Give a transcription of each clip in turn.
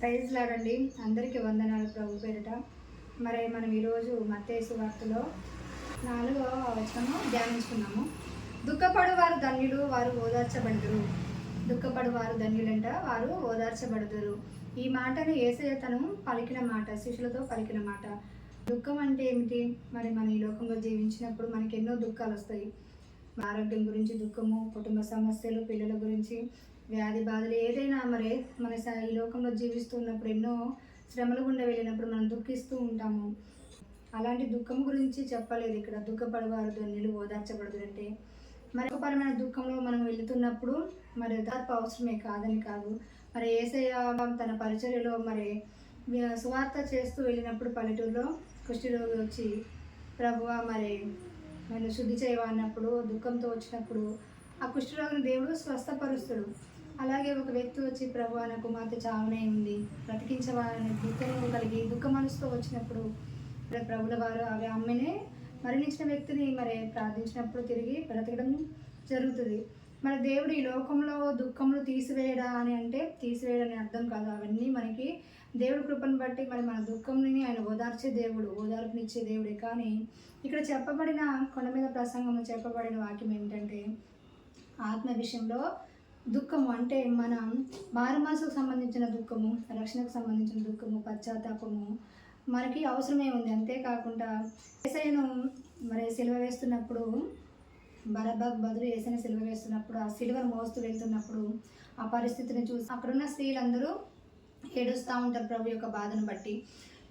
Praise లాడండి. అందరికీ వందనాలు ప్రభు పేరిట. మరి మనం ఈరోజు మత్తయి సువార్తలో 4వ వచనము ధ్యానించుకున్నాము. దుఃఖపడువారు ధన్యులు, వారు ఓదార్చబడుదురు. దుఃఖపడువారు ధన్యులంట, వారు ఓదార్చబడుదురు. ఈ మాటను యేసయ్య తను పలికిన మాట, శిష్యులతో పలికిన మాట. దుఃఖం అంటే ఏమిటి? మరి మన ఈ లోకంలో జీవించినప్పుడు మనకి ఎన్నో దుఃఖాలు వస్తాయి. ఆరోగ్యం గురించి దుఃఖము, కుటుంబ సమస్యలు, పిల్లల గురించి, వ్యాధి బాధలు, ఏదైనా మరి మన ఈ లోకంలో జీవిస్తున్నప్పుడు ఎన్నో శ్రమల గుండా వెళ్ళినప్పుడు మనం దుఃఖిస్తూ ఉంటాము. అలాంటి దుఃఖం గురించి చెప్పలేదు ఇక్కడ. దుఃఖపడవారు ధన్యులు, ఓదార్చబడదురంటే మరి ఒకపరమైన దుఃఖంలో మనం వెళుతున్నప్పుడు మరి ఓదార్పు అవసరమే, కాదని కాదు. మరి యేసయ్య తన పరిచర్యలో మరి సువార్త చేస్తూ వెళ్ళినప్పుడు పల్లెటూరులో కుష్ఠరోగి వచ్చి, ప్రభువా మరి నన్ను శుద్ధి చేయవా అన్నప్పుడు, దుఃఖంతో వచ్చినప్పుడు ఆ కుష్ఠరోగిని దేవుడు స్వస్థపరుస్తాడు. అలాగే ఒక వ్యక్తి వచ్చి, ప్రభువా నా కుమార్తె చావునే ఉంది, బ్రతికించవా అని దుఃఖం కలిగి దుఃఖ మనసుతో వచ్చినప్పుడు ప్రభుల వారు అవి అమ్మనే మరణించిన వ్యక్తిని మరి ప్రార్థించినప్పుడు తిరిగి బ్రతకడం జరుగుతుంది. మన దేవుడు ఈ లోకంలో దుఃఖములు తీసివేయడా అని అంటే తీసివేయడని అర్థం కాదు. అవన్నీ మనకి దేవుడి కృపను బట్టి మరి మన దుఃఖంని ఆయన ఓదార్చే దేవుడు, ఓదార్పునిచ్చే దేవుడే. కానీ ఇక్కడ చెప్పబడిన కొండ మీద ప్రసంగంలో చెప్పబడిన వాక్యం ఏంటంటే, ఆత్మ విషయంలో దుఃఖము అంటే మన మారు మనసుకు సంబంధించిన దుఃఖము, రక్షణకు సంబంధించిన దుఃఖము, పశ్చాత్తాపము మనకి అవసరమే ఉంది. అంతేకాకుండా యేసయ్యను మరి సిలువ వేస్తున్నప్పుడు, బరబ్బకు బదులు యేసయ్యను సిలువ వేస్తున్నప్పుడు, ఆ సిలువను మోస్తూ వెళ్తున్నప్పుడు ఆ పరిస్థితిని చూసి అక్కడున్న స్త్రీలందరూ ఏడుస్తూ ఉంటారు ప్రభు యొక్క బాధను బట్టి.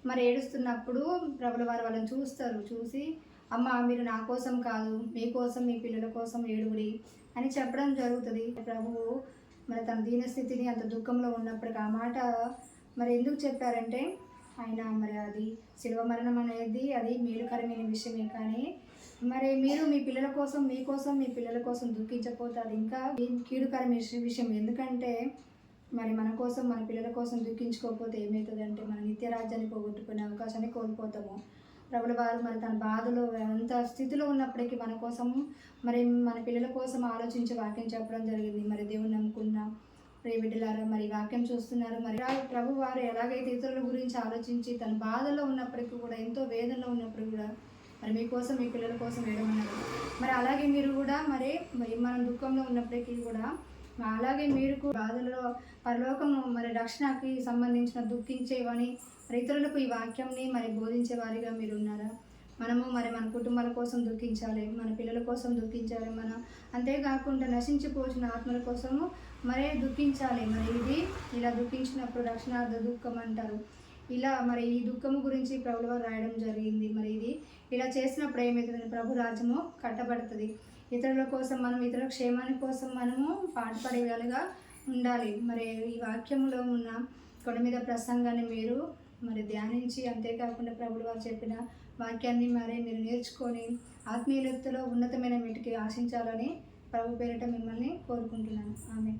మరి ఏడుస్తున్నప్పుడు ప్రభుల వారు వాళ్ళని చూస్తారు. చూసి, అమ్మ మీరు నా కోసం కాదు, మీకోసం మీ పిల్లల కోసం ఏడుగుడి అని చెప్పడం జరుగుతుంది. ప్రభువు మరి తన దీనస్థితిని అంత దుఃఖంలో ఉన్నప్పటికీ ఆ మాట మరి ఎందుకు చెప్పారంటే, ఆయన మరి అది శిలువ మరణం అనేది అది మేలుకరమైన విషయమే. కానీ మరి మీరు మీ పిల్లల కోసం, మీకోసం మీ పిల్లల కోసం దుఃఖించకపోతే అది ఇంకా కీడుకరమైన విషయం. ఎందుకంటే మరి మన కోసం, మన పిల్లల కోసం దుఃఖించుకోకపోతే ఏమవుతుందంటే మన నిత్య రాజ్యాన్ని పోగొట్టుకునే అవకాశాన్ని కోల్పోతాము. ప్రభుల వారు మరి తన బాధలో అంత స్థితిలో ఉన్నప్పటికీ మన కోసం మరి మన పిల్లల కోసం ఆలోచించి వాక్యం చెప్పడం జరిగింది. మరి దేవుని నమ్ముకున్న ప్రియ బిడ్డలారా, మరి వాక్యం చూస్తున్నారు. మరి ప్రభు వారు ఎలాగైతే ఇతరుల గురించి ఆలోచించి తన బాధలో ఉన్నప్పటికీ కూడా, ఎంతో వేదనలో ఉన్నప్పుడు కూడా మరి మీకోసం మీ పిల్లల కోసం వేయమన్నారు. మరి అలాగే మీరు కూడా మరి మనం దుఃఖంలో ఉన్నప్పటికీ కూడా అలాగే మీరు బాధలలో పరలోకము మరి రక్షణకి సంబంధించిన దుఃఖించేవని మరి ఇతరులకు ఈ వాక్యంని మరి బోధించే వారిగా మీరు ఉన్నారా? మనము మరి మన కుటుంబాల కోసం దుఃఖించాలి, మన పిల్లల కోసం దుఃఖించాలి, అంతేకాకుండా నశించిపోసిన ఆత్మల కోసము మరే దుఃఖించాలి. మరి ఇది ఇలా దుఃఖించినప్పుడు రక్షణార్థ దుఃఖం అంటారు. ఇలా మరి ఈ దుఃఖము గురించి ప్రభుల వారు రాయడం జరిగింది. మరి ఇది ఇలా చేసినప్పుడు ఏమవుతుందని ప్రభు రాజ్యము కట్టబడుతుంది. ఇతరుల కోసం మనం, ఇతరుల క్షేమాని కోసం మనము పాటుపడేవాళ్ళుగా ఉండాలి. మరి ఈ వాక్యంలో ఉన్న కొండ మీద ప్రసంగాన్ని మీరు మరి ధ్యానించి, అంతేకాకుండా ప్రభుల వారు చెప్పిన వాక్యాన్ని మరి మీరు నేర్చుకొని ఆత్మీయులతో ఉన్నతమైన మెట్టుకి ఆశించాలని ప్రభు పేరిట మిమ్మల్ని కోరుకుంటున్నాను. ఆమె